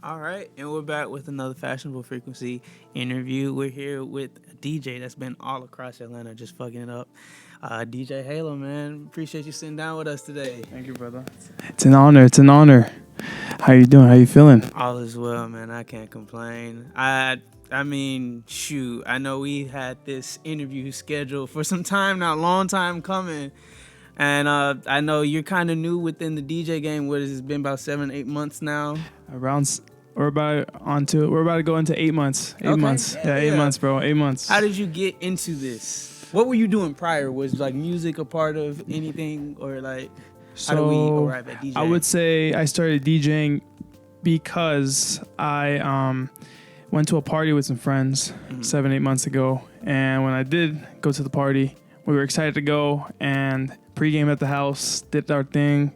All right, and we're back with another Fashionable Frequency interview. We're here with a DJ that's been all across Atlanta just fucking it up. DJ Halo, man. Appreciate you sitting down with us today. Thank you, brother. It's an honor. It's an honor. How you doing? How you feeling? All is well, man. I can't complain. I mean, shoot. I know we had this interview scheduled for some time now, long time coming. And I know you're kind of new within the DJ game. What has it been, about 7-8 months now? We're about to go into 8 months. 8 months. Yeah, 8 months, bro. 8 months. How did you get into this? What were you doing prior? Was like music a part of anything, or like how do we arrive at DJing? I would say I started DJing because I went to a party with some friends 7-8 months ago, and when I did go to the party, we were excited to go and pregame at the house, did our thing,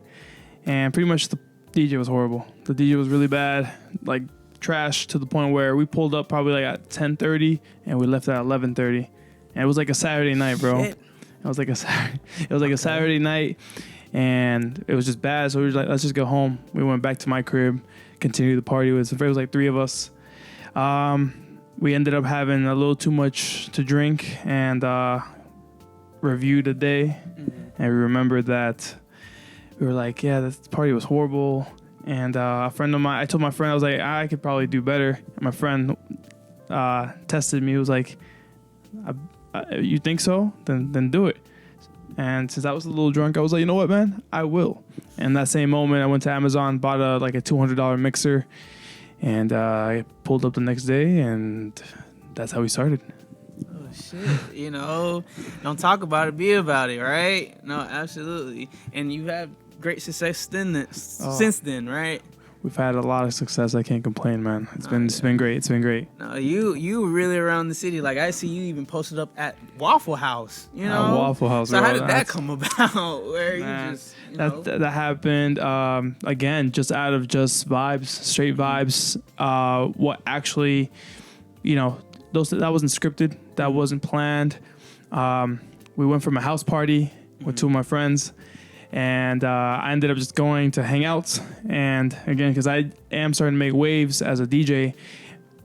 and pretty much the DJ was horrible. The DJ was really bad, like trash, to the point where we pulled up probably like at 10:30 and we left at 11:30. And it was like a Saturday night, bro. Shit. It was like a Saturday night, and it was just bad. So we were like, let's just go home. We went back to my crib, continued the party. It was like 3 of us. We ended up having a little too much to drink and reviewed the day. And we remembered that we were like, yeah, this party was horrible. And a friend of mine, I told my friend, I was like, I could probably do better. And my friend tested me. He was like, you think so? Then do it. And since I was a little drunk, I was like, you know what, man? I will. And that same moment, I went to Amazon, bought a $200 mixer, and I pulled up the next day, and that's how we started. Oh, shit. You know, don't talk about it, be about it, right? No, absolutely. And you have great success since then, right? We've had a lot of success. I can't complain, man. It's been great. It's been great. No, you really around the city. Like, I see you even posted up at Waffle House. You know, Waffle House. So bro, how did that come about? Where man, you just that happened again, just out of just vibes, straight vibes. What actually, that wasn't scripted. That wasn't planned. We went from a house party with 2 of my friends. And I ended up just going to hang out. And again, because I am starting to make waves as a DJ,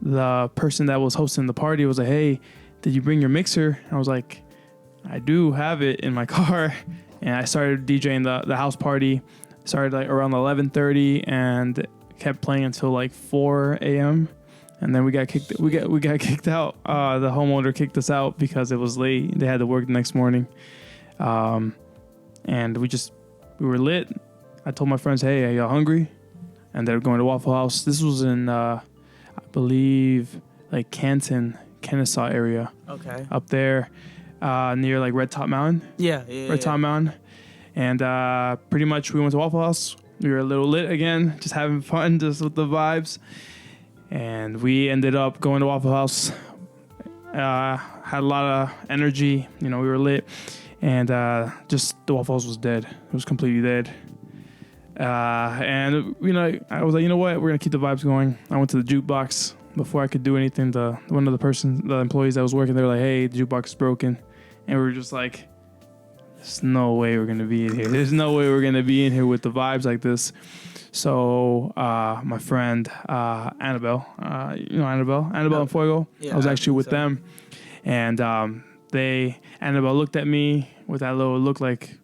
the person that was hosting the party was like, hey, did you bring your mixer? And I was like, I do have it in my car. And I started DJing the house party. Started like around 11:30 and kept playing until like 4 a.m. And then we got kicked out. The homeowner kicked us out because it was late. They had to work the next morning. And we were lit. I told my friends, hey, are y'all hungry? And they're going to Waffle House. This was in, I believe, like Kennesaw area. Okay. Up there near like Red Top Mountain. Yeah. Red Top Mountain. And pretty much we went to Waffle House. We were a little lit again, just having fun, just with the vibes. And we ended up going to Waffle House. Had a lot of energy. We were lit. And just the Waffle House was dead. It was completely dead. And I was like, you know what? We're gonna keep the vibes going. I went to the jukebox before I could do anything. One of the employees that was working, they were like, hey, the jukebox is broken. And we were just like, there's no way we're gonna be in here. There's no way we're gonna be in here with the vibes like this. So my friend Annabelle, Annabelle and Fuego. Yeah, I was actually with them, and Annabelle looked at me with that little look like,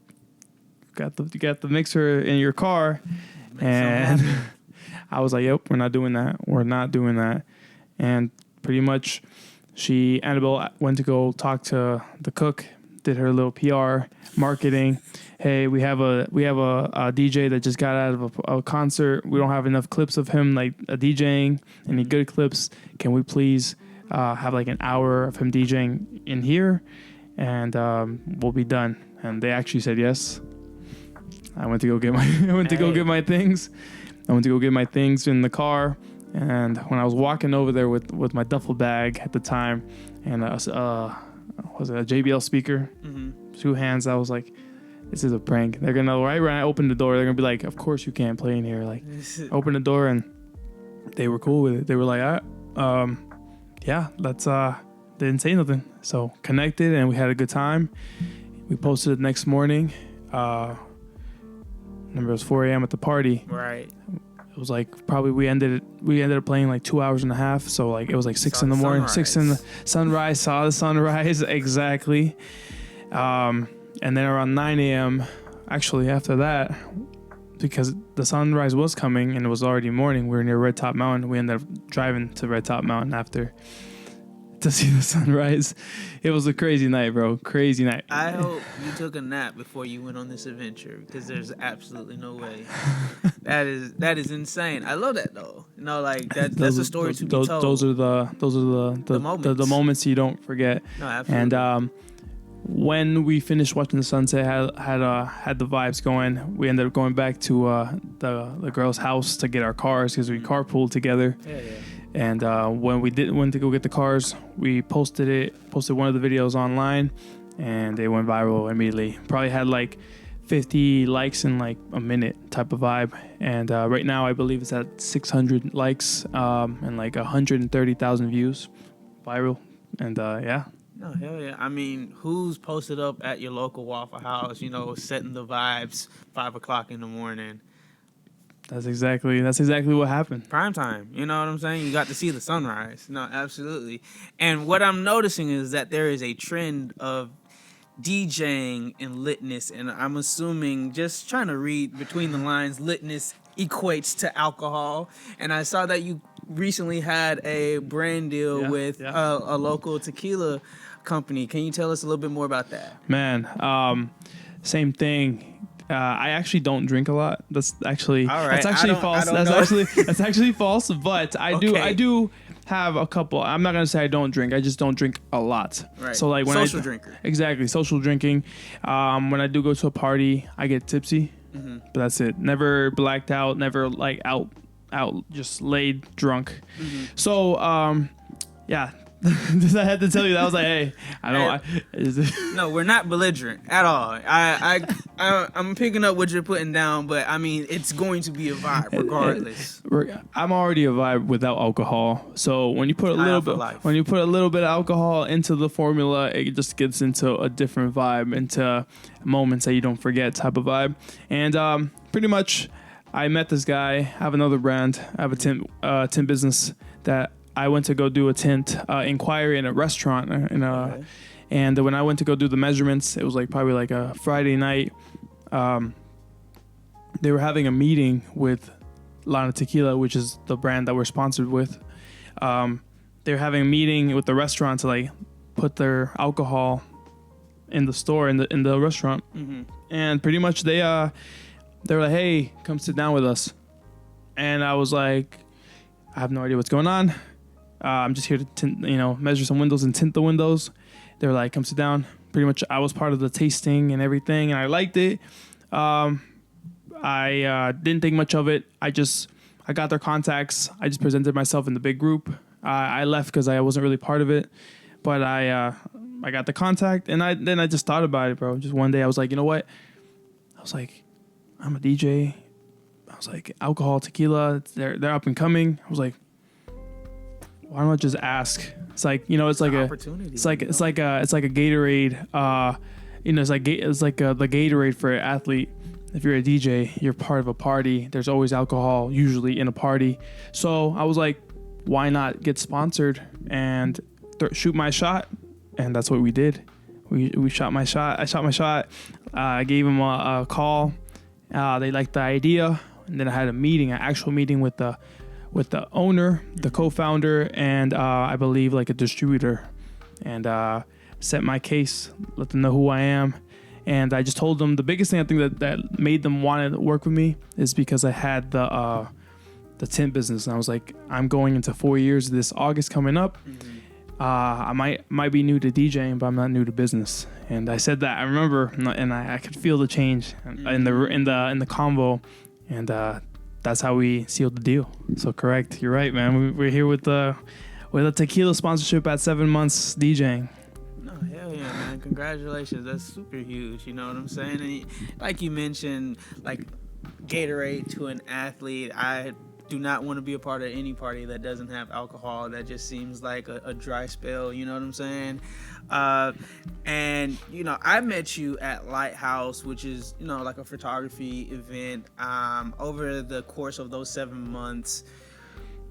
you got the mixer in your car. And I was like, yep, we're not doing that. We're not doing that. And pretty much Annabelle went to go talk to the cook, did her little PR marketing. Hey, we have a DJ that just got out of a concert. We don't have enough clips of him like DJing. Any good clips? Can we please have like an hour of him DJing in here, and we'll be done. And they actually said yes. I went to go get my go get my things. I went to go get my things in the car, and when I was walking over there with my duffel bag at the time, and was it a JBL speaker, 2 hands, I was like, this is a prank. They're gonna, right when I open the door, they're gonna be like, of course you can't play in here. Like, open the door, and they were cool with it. They were like, yeah, let's, they didn't say nothing. So connected, and we had a good time. We posted it next morning. Remember, it was 4 a.m. at the party. Right. it was like probably we ended up playing like 2 hours and a half. So like it was like 6 Saw in the the morning, sunrise. 6 in the sunrise, saw the sunrise. Exactly. And then around 9 a.m., actually after that, because the sunrise was coming and it was already morning, we were near Red Top Mountain. We ended up driving to Red Top Mountain after to see the sunrise. It was a crazy night, bro. Crazy night. I hope you took a nap before you went on this adventure, because there's absolutely no way. That is insane. I love that though. You know, like that's a story to be told. Those are the moments. the moments you don't forget. No, absolutely. And when we finished watching the sunset, had the vibes going. We ended up going back to the girl's house to get our cars because we carpooled together. Yeah. And when we went to go get the cars, we posted one of the videos online, and it went viral immediately. Probably had like 50 likes in like a minute type of vibe. And right now I believe it's at 600 likes and like 130,000 views, viral. And yeah. No, hell yeah. I mean, who's posted up at your local Waffle House, you know, setting the vibes 5 o'clock in the morning? That's exactly what happened. Prime time, you know what I'm saying? You got to see the sunrise. No, absolutely. And what I'm noticing is that there is a trend of DJing and litness, and I'm assuming, just trying to read between the lines, litness equates to alcohol. And I saw that you recently had a brand deal with a local tequila company. Can you tell us a little bit more about that? Man, same thing. I actually don't drink a lot. That's actually All right. that's actually false. That's actually false. But I do have a couple. I'm not gonna say I don't drink. I just don't drink a lot. Right. So like when social drinker. Exactly, social drinking. When I do go to a party, I get tipsy. Mm-hmm. But that's it. Never blacked out. Never like out just laid drunk. Mm-hmm. So yeah. I had to tell you that. I was like, hey, No, we're not belligerent at all. I'm picking up what you're putting down, but I mean, it's going to be a vibe regardless. I'm already a vibe without alcohol. So when you put a little bit of alcohol into the formula, it just gets into a different vibe, into moments that you don't forget type of vibe. And pretty much, I met this guy. I have another brand. I have a tint business that I went to go do a tint inquiry in a restaurant, and when I went to go do the measurements, it was like probably like a Friday night. They were having a meeting with Lana Tequila, which is the brand that we're sponsored with. They were having a meeting with the restaurant to like put their alcohol in the store in the restaurant, Mm-hmm. and pretty much they were like, "Hey, come sit down with us," and I was like, "I have no idea what's going on. I'm just here to tint, measure some windows and tint the windows." They were like, "Come sit down." Pretty much, I was part of the tasting and everything, and I liked it. I didn't think much of it. I got their contacts. I just presented myself in the big group. I left because I wasn't really part of it, but I got the contact, and then I just thought about it, bro. Just one day, I was like, you know what? I was like, I'm a DJ. I was like, alcohol, tequila, they're up and coming. I was like, why don't I just ask? It's like, it's like a Gatorade. It's like the Gatorade for an athlete. If you're a DJ, you're part of a party. There's always alcohol, usually in a party. So I was like, why not get sponsored and shoot my shot? And that's what we did. We shot my shot. I shot my shot. I gave them a call. They liked the idea, and then I had an actual meeting with the owner, the co-founder, and I believe like a distributor, and set my case, let them know who I am. And I just told them the biggest thing I think that made them want to work with me is because I had the tint business, and I was like, I'm going into 4 years this August coming up. Mm-hmm. I might be new to DJing, but I'm not new to business. And I said that, I remember, and I could feel the change in the convo, and that's how we sealed the deal. So correct, you're right, man. We're here with a tequila sponsorship at 7 months DJing. No, hell yeah, man. Congratulations. That's super huge. You know what I'm saying? And like you mentioned, like Gatorade to an athlete. I do not want to be a part of any party that doesn't have alcohol. That just seems like a dry spell, you know what I'm saying? And you know, I met you at Lighthouse, which is, you know, like a photography event. Over the course of those 7 months,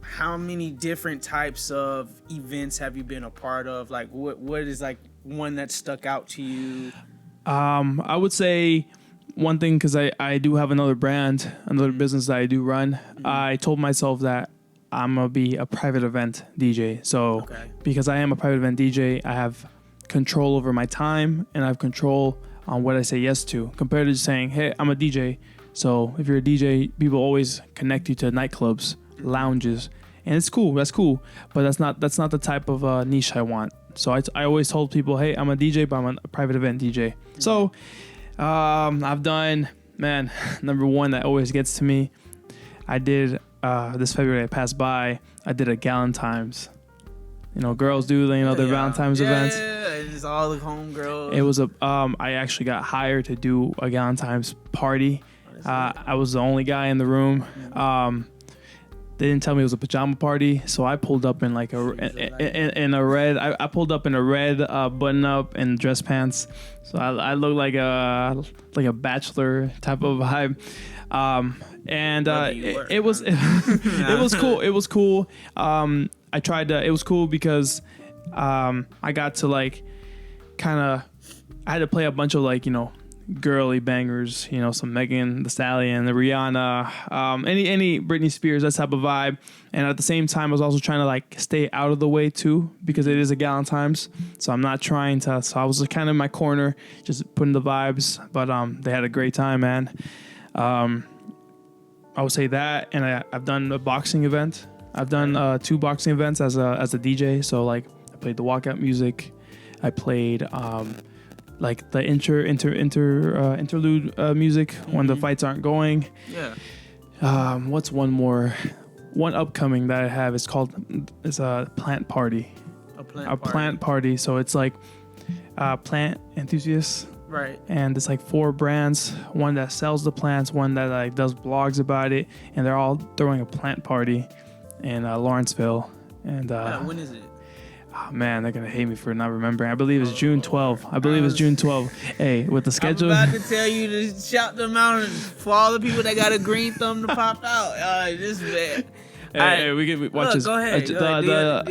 how many different types of events have you been a part of? Like, what is like one that stuck out to you? I would say one thing, because I do have another brand, another business that I do run. I told myself that I'm going to be a private event DJ. So because I am a private event DJ, I have control over my time and I have control on what I say yes to, compared to just saying, hey, I'm a DJ. So if you're a DJ, people always connect you to nightclubs, lounges, and it's cool. That's cool. But that's not the type of niche I want. So I always told people, hey, I'm a DJ, but I'm a private event DJ. So I've done, man, number one that always gets to me. I did this February, I passed by, I did a Galentine's. You know, girls do, you know, their Valentine's events. Yeah, it's all the homegirls. It was I actually got hired to do a Galentine's party. I was the only guy in the room. They didn't tell me it was a pajama party, so I pulled up in like in a red. I pulled up in a red button up and dress pants, so I looked like a bachelor type of vibe. And it was it was cool. It was cool. I tried to. It was cool because I got to like kind of. I had to play a bunch of like, you know, girly bangers, you know, some Megan Thee Stallion, the Rihanna, any Britney Spears, that type of vibe. And at the same time, I was also trying to like stay out of the way too, because it is a Galentine's. So I'm not trying to. So I was kind of in my corner, just putting the vibes. But they had a great time, man. I would say that, and I've done a boxing event. I've done 2 boxing events as a DJ. So like I played the walkout music. I played like the interlude music when the fights aren't going. Yeah. What's one more? One upcoming that I have is called a plant party. A plant party. So it's like plant enthusiasts. Right. And it's like 4 brands. One that sells the plants, one that like does blogs about it, and they're all throwing a plant party in Lawrenceville. And when is it? Oh, man, they're going to hate me for not remembering. I believe it's June 12th. I believe it's June 12th. Hey, with the schedule. I'm about to tell you to shout them out for all the people that got a green thumb to pop out. This man. Hey, we can watch this. Go ahead.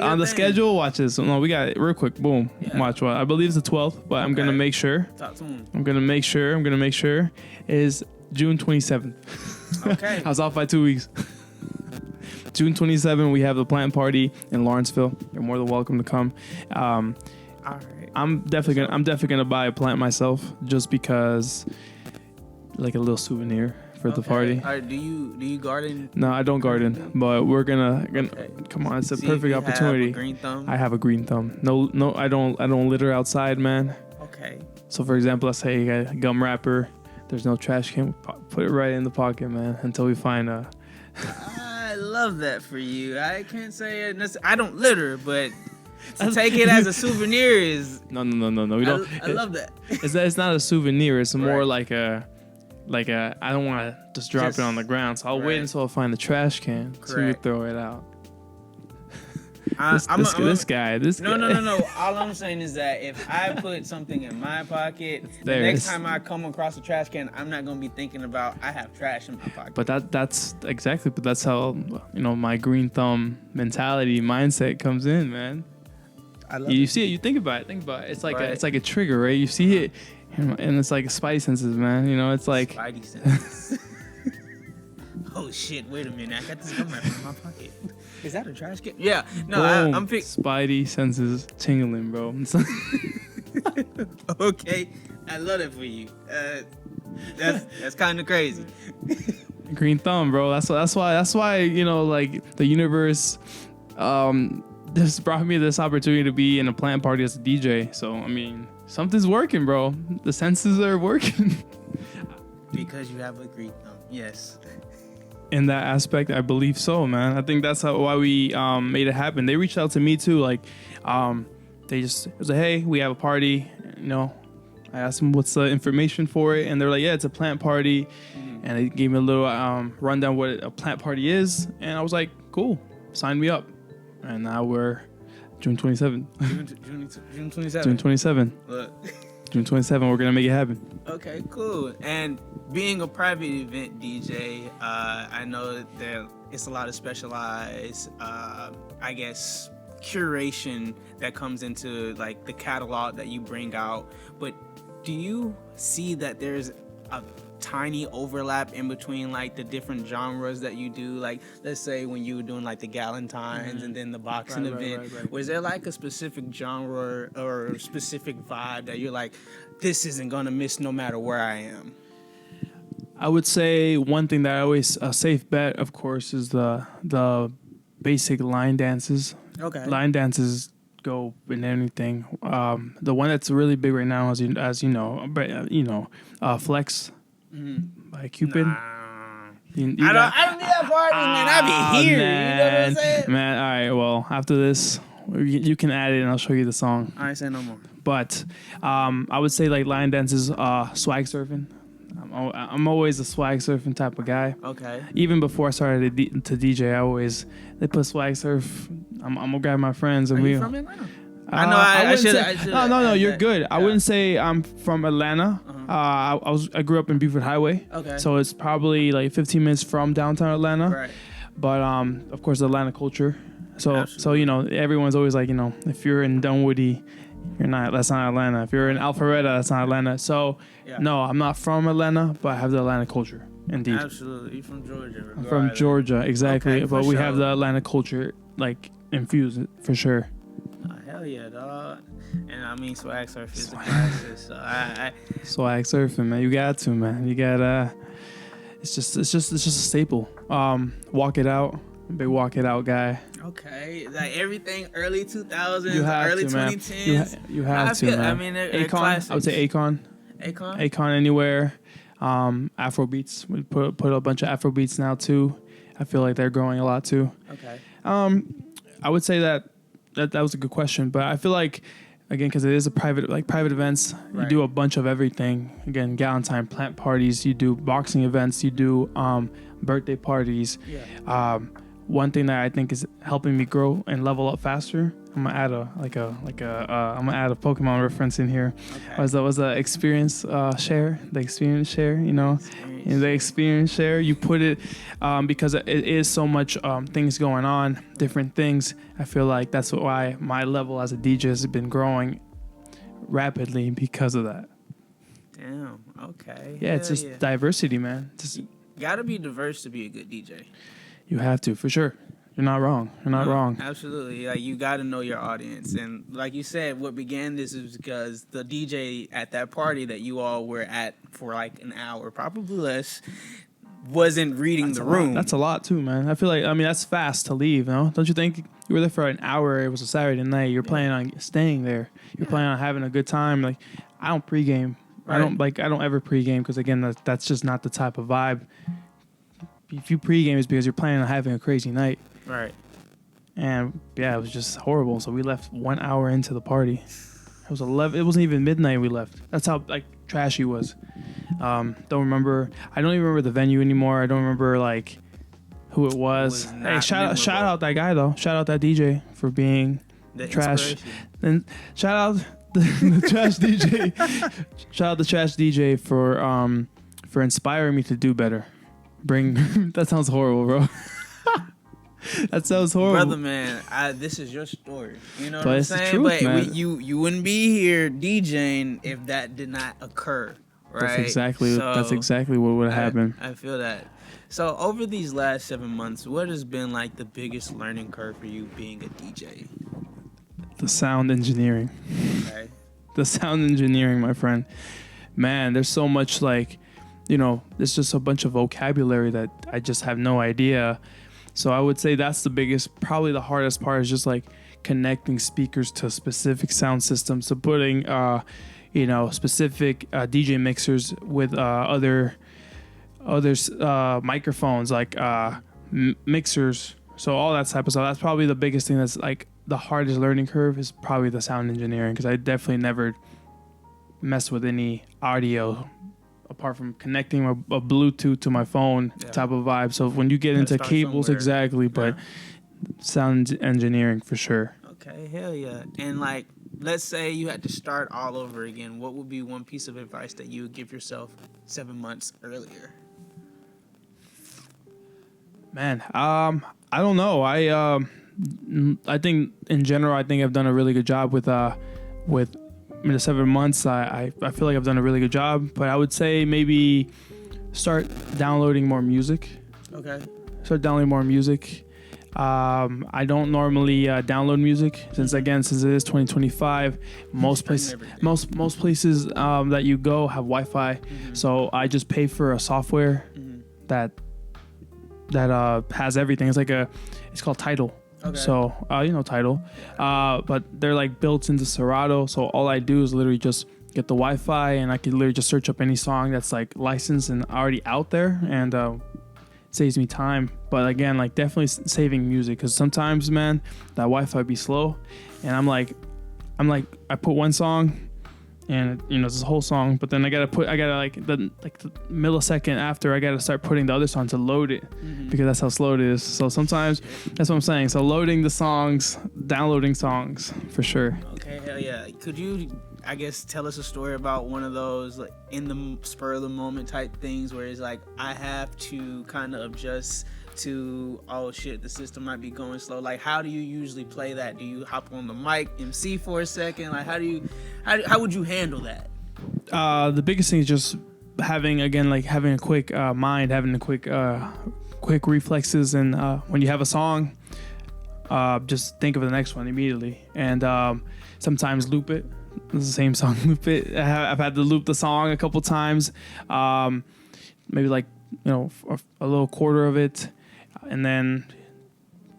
On the schedule, watch this. No, we got it real quick. Boom. Yeah. Watch what. I believe it's the 12th, but I'm going to make sure. Talk to him. I'm going to make sure is June 27th. Okay. I was off by 2 weeks. June 27th, we have the plant party in Lawrenceville. You're more than welcome to come. All right. I'm definitely gonna buy a plant myself, just because, like a little souvenir for the party. All right, do you garden? No, I don't garden, but we're gonna come on. It's a perfect opportunity. Have a green thumb? I have a green thumb. No, I don't litter outside, man. Okay. So for example, let's say you got a gum wrapper. There's no trash can. Put it right in the pocket, man, until we find a. I love that for you. I can't say it. I don't litter, but to take it as a souvenir is no. We don't. I love that. It's not a souvenir. It's more like a. I don't want to just drop it on the ground, so I'll wait until I find the trash can to throw it out. This guy. No. All I'm saying is that if I put something in my pocket, the next time I come across a trash can, I'm not gonna be thinking about I have trash in my pocket. But that's exactly. But that's how my green thumb mentality mindset comes in, man. I love you see it. You think about it. It's like it's like a trigger, right? You see it, and it's like spidey senses, man. It's like spidey senses. Oh shit! Wait a minute! I got this gum wrapper in my pocket. Is that a trash can? Yeah. No, I'm spidey senses tingling, bro. Okay, I love it for you. That's kind of crazy. Green thumb, bro. That's why like the universe this brought me this opportunity to be in a plant party as a DJ. So I mean, something's working, bro. The senses are working. Because you have a green thumb. Yes. In that aspect, I believe so, man. I think that's why we made it happen. They reached out to me too, like they just was like, hey, we have a party. I asked them what's the information for it, and they're like, yeah, it's a plant party. and they gave me a little rundown what a plant party is, and I was like, cool, sign me up. And now we're June 27th. June 27th. June 27th. Look. June 27th, we're gonna make it happen. Okay, cool. And being a private event DJ, I know that it's a lot of specialized, I guess, curation that comes into like the catalog that you bring out. But do you see that there's a tiny overlap in between like the different genres that you do? Like, let's say when you were doing like the Galentine's and then the boxing event, was there like a specific genre or specific vibe that you're like, this isn't gonna miss no matter where I am? I would say one thing that I always, a safe bet, of course, is the basic line dances. Okay. Line dances go in anything. The one that's really big right now, as you know, Flex by Cupid. Nah. I don't need that party, man. I be here. Man, you know what I'm saying? Man, all right. Well, after this, you can add it, and I'll show you the song. I ain't say no more. But I would say like line dances, swag surfing. I'm always a swag surfing type of guy. Okay. Even before I started to DJ, they put swag surf. I'm gonna grab my friends and Are we. you from Atlanta? I know. I should. No. You're good. Yeah. I wouldn't say I'm from Atlanta. I grew up in Buford Highway. Okay. So it's probably like 15 minutes from downtown Atlanta. Right. But of course, the Atlanta culture. So Absolutely. everyone's always like, if you're in Dunwoody, that's not Atlanta. If you're in Alpharetta, that's not Atlanta. So no, I'm not from Atlanta, but I have the Atlanta culture. Indeed. Absolutely. You're from Georgia. I'm from Georgia, exactly. Okay, but we have the Atlanta culture like infused for sure. Oh, hell yeah, dog. And I mean, swag surf is the classic. So Swag surfing, man. You got to, man. You got it's just a staple. Walk it out. Big walk it out guy. okay, like everything early 2000s, early 2010s. You have to, man. I mean, they're Akon, classics. I would say Akon. Akon anywhere. Afro beats. We put a bunch of Afro beats now too. I feel like they're growing a lot too. Okay. I would say that was a good question, but I feel like, again, because it is a private events, you do a bunch of everything. Again, Galentine, plant parties, you do boxing events, you do birthday parties. Yeah. One thing that I think is helping me grow and level up faster, I'm gonna add I'm gonna add a Pokemon reference in here. Okay. Was the experience share, the experience share, the experience share. You put it because it is so much things going on, different things. I feel like that's why my level as a DJ has been growing rapidly because of that. Damn. Okay. Yeah, it's just diversity, man. You gotta be diverse to be a good DJ. You have to, for sure. You're not wrong. Wrong. Absolutely. Like, you got to know your audience. And like you said, what began this is because the DJ at that party that you all were at for like an hour, probably less, wasn't reading the room. That's a lot too, man. I feel like, that's fast to leave, no? Don't you think? You were there for an hour. It was a Saturday night. You're planning on staying there. You're planning on having a good time. Like, I don't pregame. Right. I don't ever pregame because, again, that's just not the type of vibe. If you pregame, it's because you're planning on having a crazy night. Right. And it was just horrible. So we left 1 hour into the party. It was 11. It wasn't even midnight. We left. That's how trashy it was. Don't remember. I don't even remember the venue anymore. I don't remember who it was. Hey, shout out that guy though. Shout out that DJ for being the trash. And shout out the trash DJ. Shout out the trash DJ for inspiring me to do better. That sounds horrible, bro. That sounds horrible, brother. Man, this is your story. You know what I'm saying? Truth, but you wouldn't be here DJing if that did not occur, right? That's exactly what would happen. I feel that. So over these last 7 months, what has been the biggest learning curve for you being a DJ? The sound engineering. Okay. The sound engineering, my friend. Man, there's so much there's just a bunch of vocabulary that I just have no idea. So I would say that's the biggest, probably the hardest part is just connecting speakers to specific sound systems, to putting, specific DJ mixers with other microphones, mixers. So all that type of stuff. That's probably the biggest thing that's the hardest learning curve is probably the sound engineering, because I definitely never messed with any audio apart from connecting a Bluetooth to my phone type of vibe. So when you get into cables, somewhere. Exactly, but sound engineering for sure. Okay, hell yeah. And like, let's say you had to start all over again. What would be one piece of advice that you would give yourself 7 months earlier? Man, I don't know. I think in general, I think I've done a really good job with in the 7 months. I feel like I've done a really good job, but I would say maybe start downloading more music. Okay. Start downloading more music. I don't normally download music since it is 2025. Most places that you go have Wi-Fi, so I just pay for a software that has everything. It's called Tidal. Okay. So you know Tidal, but they're like built into Serato. So all I do is literally just get the Wi-Fi, and I can literally just search up any song that's like licensed and already out there, and saves me time. But again, like definitely saving music, because sometimes, man, that Wi-Fi be slow, and I'm like I put one song, and you know it's a whole song, but then I gotta like the millisecond after I gotta start putting the other song to load it, because that's how slow it is. So sometimes that's what I'm saying. So loading the songs, downloading songs for sure. Okay, hell yeah. Could you, I guess, tell us a story about one of those like in the spur of the moment type things where it's like I have to kind of adjust to, oh shit, the system might be going slow. Like, how do you usually play that? Do you hop on the mic, MC for a second? Like, how would you handle that? The biggest thing is just having a quick mind, having a quick reflexes, and when you have a song, just think of the next one immediately, and sometimes loop it. It's the same song, loop it. I've had to loop the song a couple times, maybe like, you know, a little quarter of it, and then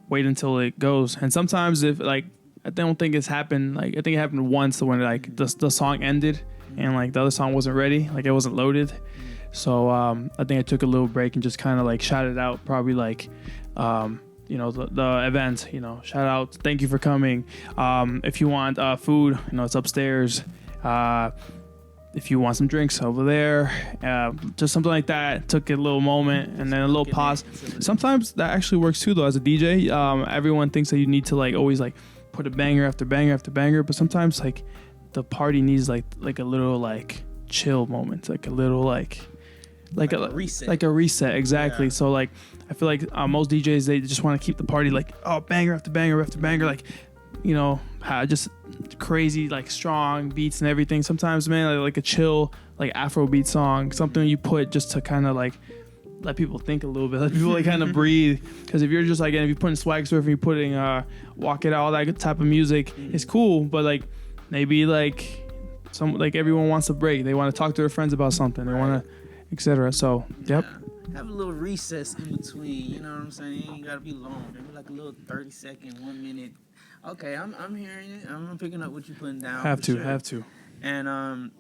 wait until it goes. And sometimes if like, I don't think it's happened. Like I think it happened once when like the song ended and like the other song wasn't ready, like it wasn't loaded. So I think I took a little break and just kind of like shouted out, probably like, you know, the event, you know, shout out, thank you for coming. If you want food, you know, it's upstairs. If you want some drinks, over there, just something like that. Took a little moment and then a little pause. Sometimes that actually works too, though. As a DJ, everyone thinks that you need to like always like put a banger after banger after banger, but sometimes like the party needs like a little like chill moment, like a little like a reset. Like a reset, exactly. Yeah. So like I feel like most DJs, they just want to keep the party like, oh, banger after banger after banger, like, you know, just crazy like strong beats and everything. Sometimes, man, like a chill like Afrobeat song, something you put just to kind of like let people think a little bit, let people like kind of breathe. Because if you're just like, and if you're putting Swag Surf and you're putting Walk It Out, all that type of music, it's cool, but like maybe like some like everyone wants a break, they want to talk to their friends about something, they want to, etc. So yep. Have a little recess in between, you know what I'm saying? It ain't gotta be long. Maybe like a little 30-second, 1 minute. Okay, I'm hearing it. I'm picking up what you're putting down. Have to. And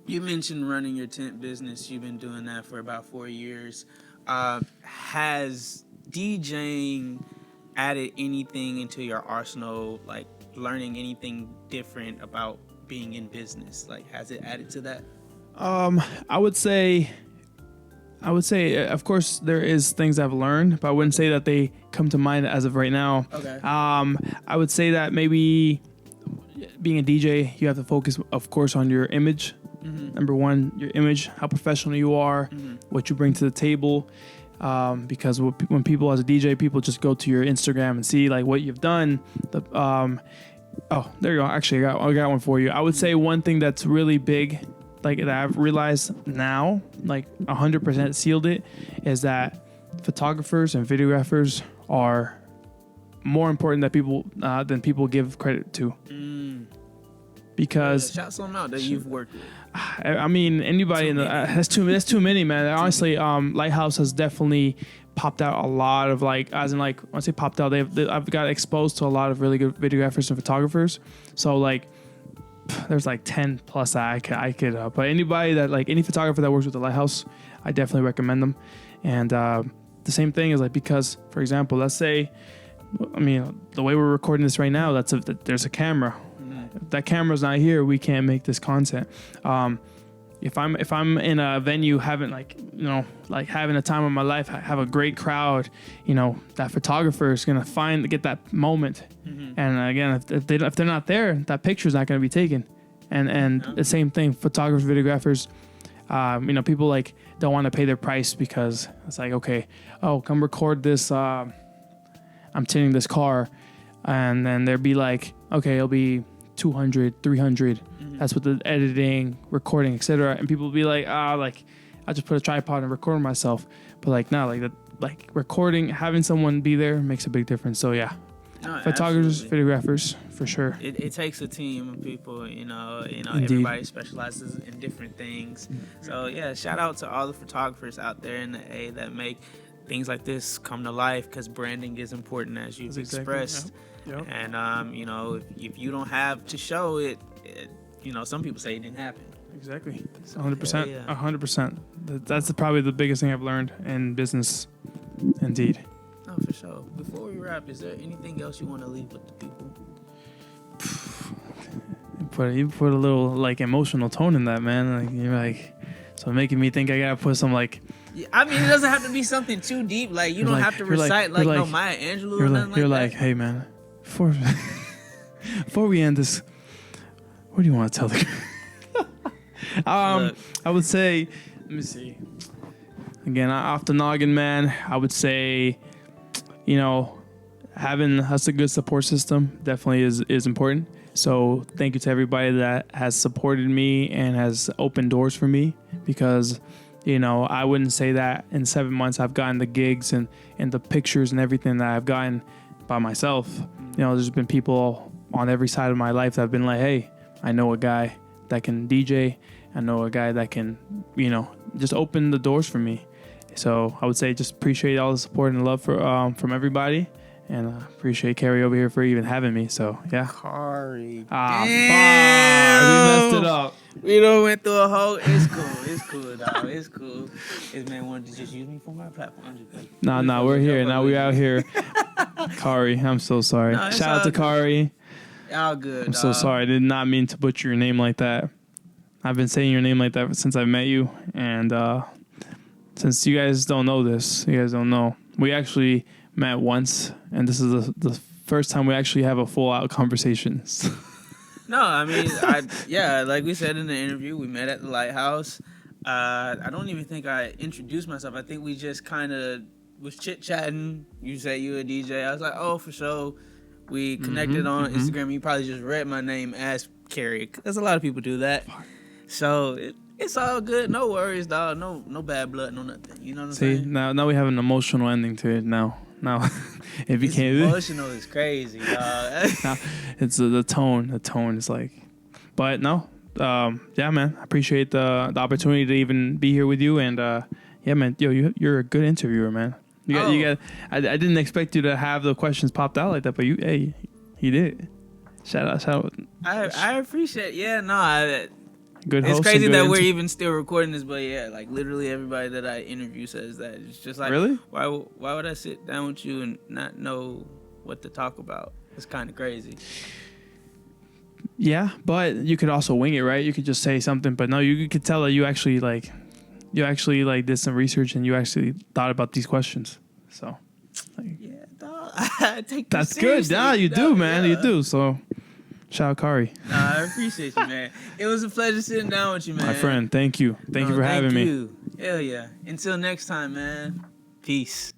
you mentioned running your tent business. You've been doing that for about 4 years. Has DJing added anything into your arsenal, like learning anything different about being in business? Like, has it added to that? I would say, of course, there is things I've learned, but I wouldn't say that they come to mind as of right now. Okay. I would say that maybe being a DJ, you have to focus, of course, on your image. Mm-hmm. Number one, your image, how professional you are, what you bring to the table. Because when people, as a DJ, people just go to your Instagram and see like what you've done. Oh, there you go. Actually, I got one for you. I would say one thing that's really big, like that I've realized now, like 100% sealed it, is that photographers and videographers are more important than people give credit to. Because shout some out that you've worked with. I mean, anybody in the that's too many, man. Honestly, Lighthouse has definitely popped out a lot of like, as in like, when I say popped out, I've got exposed to a lot of really good videographers and photographers. So like, there's like 10 plus I could but anybody that like any photographer that works with the Lighthouse, I definitely recommend them. And the same thing is like, because for example, let's say, I mean, the way we're recording this right now, there's a camera. If that camera's not here, we can't make this content. You if I'm in a venue having like having a time of my life, I have a great crowd, that photographer is gonna get that moment. Mm-hmm. And again, if they're not there, that picture's not gonna be taken. And the same thing, photographers, videographers, people like don't want to pay their price because it's like, okay, come record this. I'm tinting this car, and then they'll be like, okay, it'll be 200, 300. Mm-hmm. That's with the editing, recording, etc. And people will be like, I just put a tripod and record myself. But like, no, like recording, having someone be there makes a big difference. So yeah, photographers, absolutely. Videographers, for sure. It takes a team of people, Indeed. Everybody specializes in different things. So yeah, shout out to all the photographers out there in the A that make things like this come to life, because branding is important, as you've expressed. Exactly. Yep. And if you don't have to show it, some people say it didn't happen. Exactly. So, 100%. yeah. 100%. That's probably the biggest thing I've learned in business. Indeed. Oh, for sure. Before we wrap, is there anything else you want to leave with the people? You put a little like emotional tone in that, man. Like you're like, so making me think I gotta put some like. Yeah, I mean, it doesn't have to be something too deep. Like you don't have to recite no Maya Angelou or nothing like that. You're like, hey man, before we end this, what do you want to tell the? I would say, let me see. Again, off the noggin, man. I would say, having a good support system definitely is important. So thank you to everybody that has supported me and has opened doors for me, because, I wouldn't say that in 7 months I've gotten the gigs and the pictures and everything that I've gotten by myself. There's been people on every side of my life that have been like, hey, I know a guy that can DJ. I know a guy that can, just open the doors for me. So I would say just appreciate all the support and love from everybody. And appreciate Carrie over here for even having me. So, yeah. Kari. We messed it up. We done went through a whole... It's cool. It's cool, dog. It's cool. This man wanted to just use me for my platform. No, we're here. Now we out here. Kari, I'm so sorry. No, shout out to Kari. All good, I'm so sorry. I did not mean to butcher your name like that. I've been saying your name like that since I met you. And since you guys don't know this, you guys don't know. We actually... met once, and this is the first time we actually have a full-out conversation. No, I mean, like we said in the interview, we met at the Lighthouse. I don't even think I introduced myself. I think we just kind of was chit-chatting. You said you were a DJ. I was like, oh, for sure. We connected on Instagram. You probably just read my name as Carrie, because a lot of people do that. So it's all good. No worries, dog. No bad blood, no nothing. You know what I'm saying? See, now we have an emotional ending to it now. It became emotional. It's crazy, dog. No, it's the tone. The tone is like, but no, yeah, man. I appreciate the opportunity to even be here with you, and yeah, man. You're a good interviewer, man. You got. I didn't expect you to have the questions popped out like that, but you did. Shout out. I appreciate. Yeah, no. Good it's crazy that we're even still recording this, but yeah, like literally everybody that I interview says that. It's just like, really? Why would I sit down with you and not know what to talk about? It's kind of crazy. Yeah, but you could also wing it, right? You could just say something, but no, you could tell that you actually did some research and you actually thought about these questions. So, yeah, dog. I take that's good. Yeah, you do, man. Yeah. You do. So. Shout out Kari. I appreciate you, man. It was a pleasure sitting down with you, man. My friend, thank you. Thank you for having me. Hell yeah. Until next time, man. Peace.